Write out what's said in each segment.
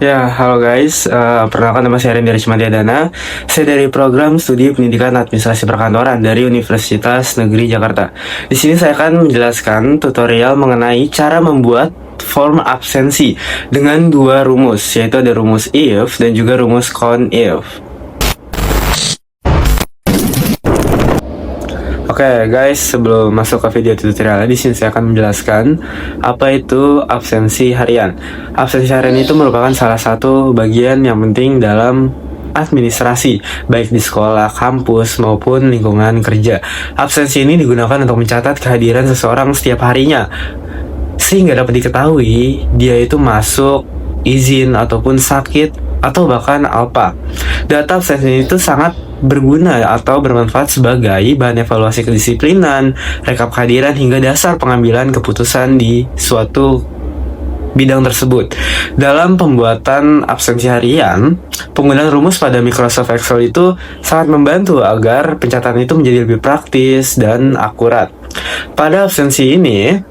Ya, halo guys. Perkenalkan nama saya Rendra Dana. Saya dari program studi pendidikan administrasi perkantoran dari Universitas Negeri Jakarta. Di sini saya akan menjelaskan tutorial mengenai cara membuat form absensi dengan dua rumus, yaitu ada rumus if dan juga rumus conif. Oke guys, sebelum masuk ke video tutorial di sini saya akan menjelaskan apa itu absensi harian. Absensi harian itu merupakan salah satu bagian yang penting dalam administrasi, baik di sekolah, kampus, maupun lingkungan kerja. Absensi ini digunakan untuk mencatat kehadiran seseorang setiap harinya, sehingga dapat diketahui dia itu masuk, izin, ataupun sakit, atau bahkan alpa. Data absensi itu sangat berguna atau bermanfaat sebagai bahan evaluasi kedisiplinan, rekap kehadiran, hingga dasar pengambilan keputusan di suatu bidang tersebut. Dalam pembuatan absensi harian, penggunaan rumus pada Microsoft Excel itu sangat membantu agar pencatatan itu menjadi lebih praktis dan akurat. Pada absensi ini,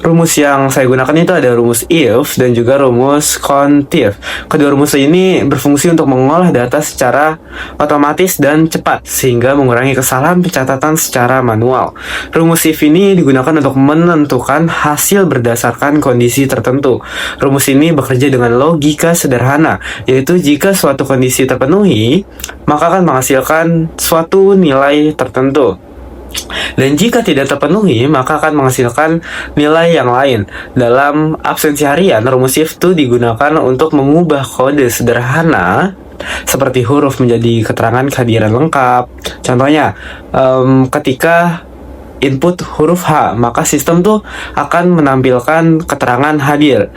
rumus yang saya gunakan itu ada rumus if dan juga rumus contif. Kedua rumus ini berfungsi untuk mengolah data secara otomatis dan cepat, sehingga mengurangi kesalahan pencatatan secara manual. Rumus if ini digunakan untuk menentukan hasil berdasarkan kondisi tertentu. Rumus ini bekerja dengan logika sederhana, yaitu jika suatu kondisi terpenuhi, maka akan menghasilkan suatu nilai tertentu. Dan jika tidak terpenuhi, maka akan menghasilkan nilai yang lain. Dalam absensi harian, rumus if itu digunakan untuk mengubah kode sederhana seperti huruf menjadi keterangan kehadiran lengkap. Contohnya, ketika input huruf H, maka sistem tuh akan menampilkan keterangan hadir.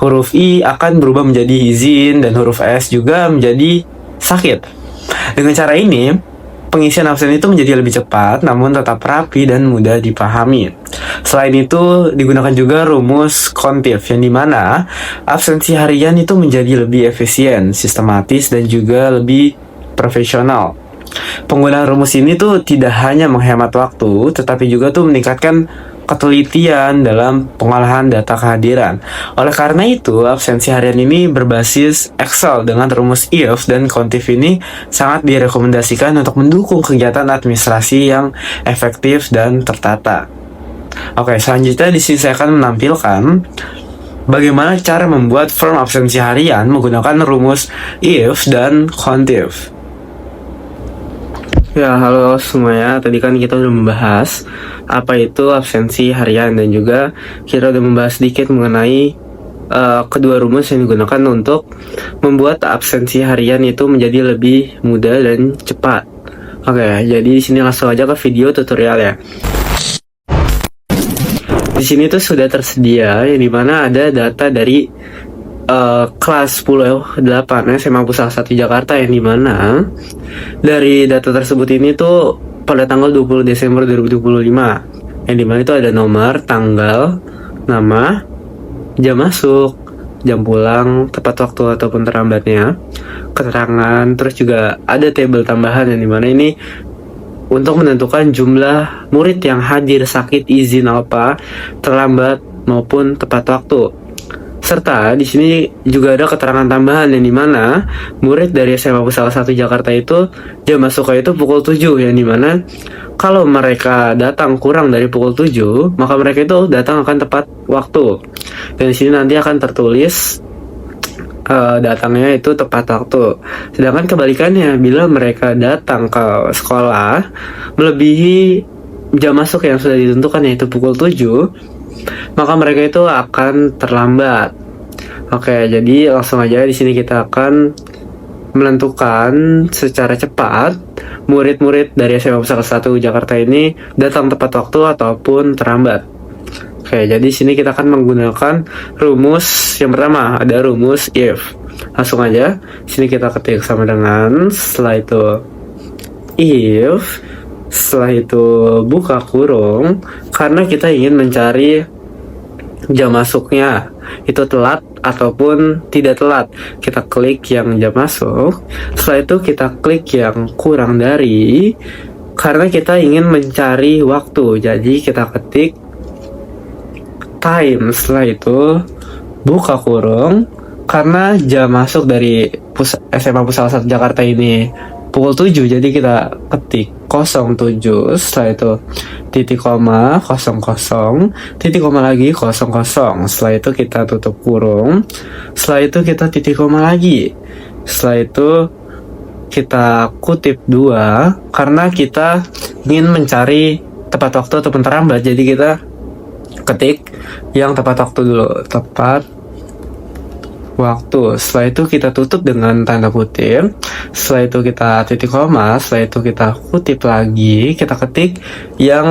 Huruf I akan berubah menjadi izin, dan huruf S juga menjadi sakit. Dengan cara ini, pengisian absen itu menjadi lebih cepat, namun tetap rapi dan mudah dipahami. Selain itu, digunakan juga rumus contif, yang dimana absensi harian itu menjadi lebih efisien, sistematis, dan juga lebih profesional. Penggunaan rumus ini tuh tidak hanya menghemat waktu, tetapi juga tuh meningkatkan ketelitian dalam pengolahan data kehadiran. Oleh karena itu, absensi harian ini berbasis Excel dengan rumus if dan contif ini sangat direkomendasikan untuk mendukung kegiatan administrasi yang efektif dan tertata. Oke, selanjutnya di sini saya akan menampilkan bagaimana cara membuat form absensi harian menggunakan rumus if dan contif. Ya, halo semuanya. Tadi kan kita udah membahas apa itu absensi harian, dan juga kita udah membahas sedikit mengenai kedua rumus yang digunakan untuk membuat absensi harian itu menjadi lebih mudah dan cepat. Oke, jadi di sini langsung aja ke video tutorial ya. Di sini tuh sudah tersedia yang dimana ada data dari kelas 10-8 SMA Pusat 1 Jakarta, yang dimana dari data tersebut ini tuh pada tanggal 20 Desember 2025, yang dimana itu ada nomor, tanggal, nama, jam masuk, jam pulang, tepat waktu ataupun terlambatnya, keterangan, terus juga ada tabel tambahan yang dimana ini untuk menentukan jumlah murid yang hadir, sakit, izin, alpa, terlambat maupun tepat waktu. Serta di sini juga ada keterangan tambahan yang dimana murid dari SMA Pusat 1 Jakarta itu jam masuknya itu pukul 7, yang dimana kalau mereka datang kurang dari pukul 7, maka mereka itu datang akan tepat waktu. Dan di sini nanti akan tertulis datangnya itu tepat waktu. Sedangkan kebalikannya, bila mereka datang ke sekolah melebihi jam masuk yang sudah ditentukan, yaitu pukul 7, maka mereka itu akan terlambat. Oke, jadi langsung aja di sini kita akan menentukan secara cepat murid-murid dari SMA Pusat 1 Jakarta ini datang tepat waktu ataupun terlambat. Oke, jadi di sini kita akan menggunakan rumus yang pertama, ada rumus if. Langsung aja di sini kita ketik sama dengan, setelah itu if, setelah itu buka kurung, karena kita ingin mencari jam masuknya itu telat ataupun tidak telat. Kita klik yang jam masuk, setelah itu kita klik yang kurang dari, karena kita ingin mencari waktu, jadi kita ketik time, setelah itu buka kurung, karena jam masuk dari SMA Pusat 1 Jakarta ini pukul 7, jadi kita ketik 07, setelah itu titik koma 00, titik koma lagi 00, setelah itu kita tutup kurung, setelah itu kita titik koma lagi, setelah itu kita kutip 2 karena kita ingin mencari tepat waktu ataupun terlambat, jadi kita ketik yang tepat waktu dulu, tepat waktu. Setelah itu kita tutup dengan tanda kutip, setelah itu kita titik koma, setelah itu kita kutip lagi, kita ketik yang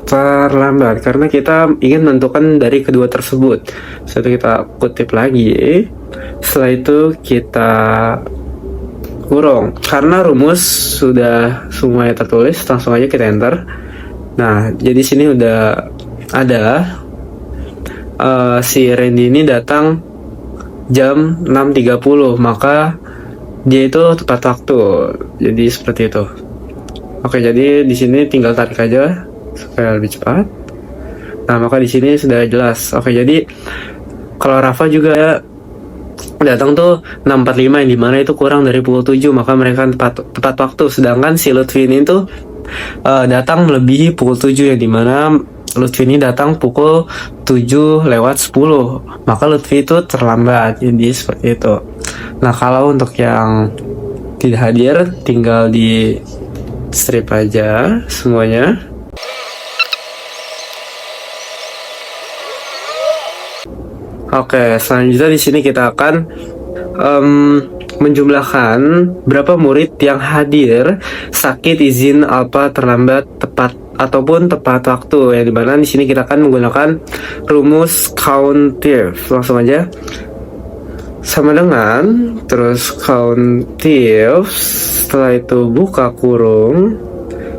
terlambat karena kita ingin menentukan dari kedua tersebut. Setelah itu kita kutip lagi, setelah itu kita kurung. Karena rumus sudah semuanya tertulis, langsung aja kita enter. Nah, jadi sini udah ada si Randy ini datang jam 6.30, maka dia itu tepat waktu. Jadi seperti itu. Oke, jadi di sini tinggal tarik aja supaya lebih cepat. Nah, maka di sini sudah jelas. Oke, jadi kalau Rafa juga datang tuh 6.45, yang dimana itu kurang dari pukul 7, maka mereka tepat waktu. Sedangkan si Lutfi ini tuh datang melebihi pukul 7, yang dimana Lutfi ini datang pukul 7:10, maka Lutfi itu terlambat. Jadi seperti itu. Nah, kalau untuk yang tidak hadir tinggal di strip aja semuanya. Oke, selanjutnya di sini kita akan menjumlahkan berapa murid yang hadir, sakit, izin, alpa, terlambat, tepat ataupun tepat waktu. Yang dimana di sini kita akan menggunakan rumus countif. Langsung aja sama dengan terus countif, setelah itu buka kurung.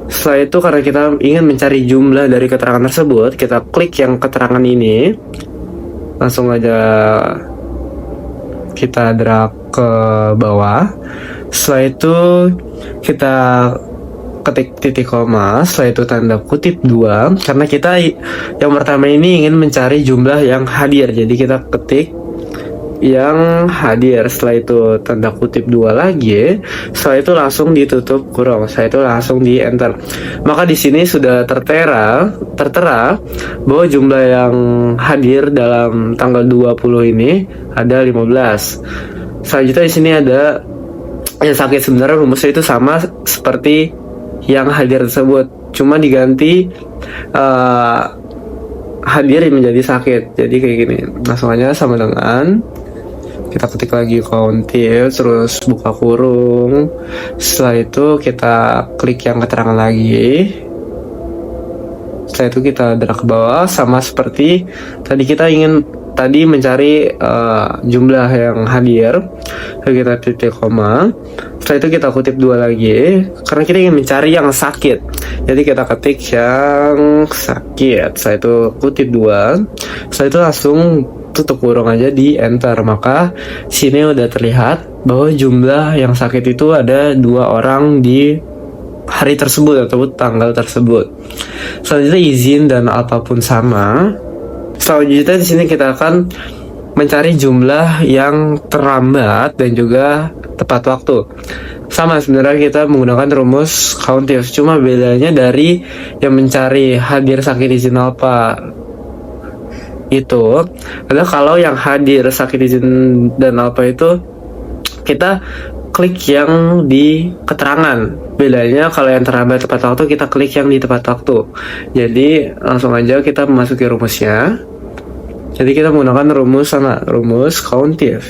Setelah itu karena kita ingin mencari jumlah dari keterangan tersebut, kita klik yang keterangan ini, langsung aja kita drag ke bawah. Setelah itu kita ketik titik koma, setelah itu tanda kutip 2 karena kita yang pertama ini ingin mencari jumlah yang hadir, jadi kita ketik yang hadir, setelah itu tanda kutip 2 lagi, setelah itu langsung ditutup kurung, setelah itu langsung di enter. Maka di sini sudah tertera bahwa jumlah yang hadir dalam tanggal 20 ini ada 15. Selanjutnya di sini ada yang sakit. Sebenarnya rumusnya itu sama seperti yang hadir tersebut, cuma diganti hadir menjadi sakit. Jadi kayak gini, langsung aja sama dengan kita ketik lagi countif, terus buka kurung. Setelah itu kita klik yang keterangan lagi. Setelah itu kita drag ke bawah, sama seperti tadi kita ingin mencari jumlah yang hadir. Lalu kita titik koma. Setelah itu kita kutip 2 lagi karena kita ingin mencari yang sakit. Jadi kita ketik yang sakit. Setelah itu kutip 2. Setelah itu langsung tutup kurung aja di enter. Maka sini udah terlihat bahwa jumlah yang sakit itu ada 2 orang di hari tersebut atau tanggal tersebut. Selanjutnya izin dan apapun sama. Selanjutnya di sini kita akan mencari jumlah yang terlambat dan juga tepat waktu. Sama sebenarnya kita menggunakan rumus countif, cuma bedanya dari yang mencari hadir, sakit, izin, alpa itu adalah kalau yang hadir, sakit, izin, dan alpa itu kita klik yang di keterangan. Bedanya kalau yang terlambat tepat waktu kita klik yang di tepat waktu. Jadi langsung aja kita memasuki rumusnya. Jadi kita menggunakan rumus countif.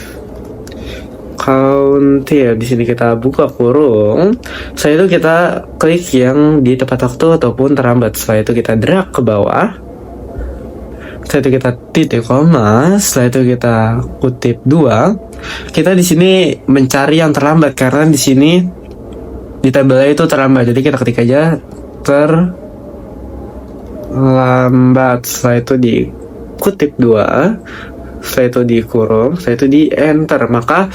Di sini kita buka kurung. Setelah itu kita klik yang di tepat waktu ataupun terlambat. Setelah itu kita drag ke bawah. Setelah itu kita titik koma. Setelah itu kita kutip 2. Kita di sini mencari yang terlambat karena di sini di tabelnya itu terlambat. Jadi kita ketik aja terlambat. Setelah itu di kutip 2, setelah itu dikurung, setelah itu di enter. Maka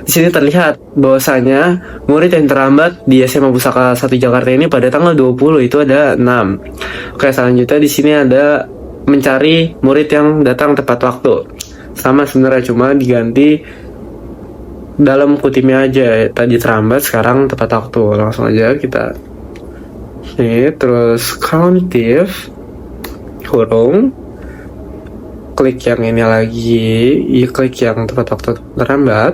di sini terlihat bahwasanya murid yang terlambat di SMA Pusaka 1 Jakarta ini pada tanggal 20 itu ada 6. Oke, selanjutnya di sini ada mencari murid yang datang tepat waktu. sama sebenarnya, cuma diganti dalam kutipnya aja. Tadi terlambat, sekarang tepat waktu. Langsung aja kita ini, terus countif kurung, klik yang ini lagi, klik yang tepat waktu terlambat.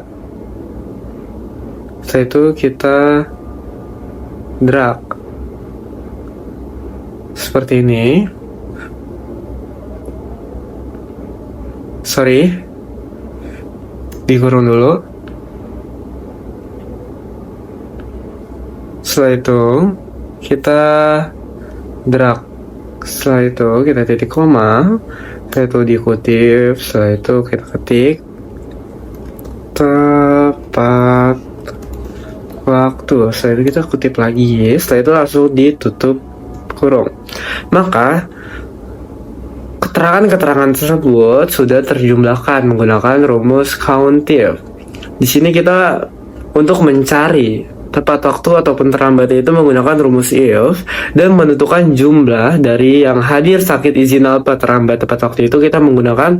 Setelah itu kita drag seperti ini. Sorry, dikurung dulu. Setelah itu kita drag, setelah itu kita titik koma, setelah itu dikutip, setelah itu kita ketik tepat waktu, setelah itu kita kutip lagi, setelah itu langsung ditutup kurung. Maka keterangan-keterangan tersebut sudah terjumlahkan menggunakan rumus countif. Di sini kita untuk mencari tepat waktu ataupun terlambat itu menggunakan rumus if, dan menentukan jumlah dari yang hadir sakit izin alpha terlambat tepat waktu itu kita menggunakan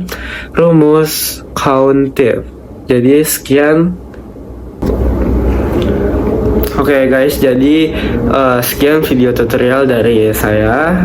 rumus countif. Jadi sekian. Oke guys, jadi sekian video tutorial dari saya.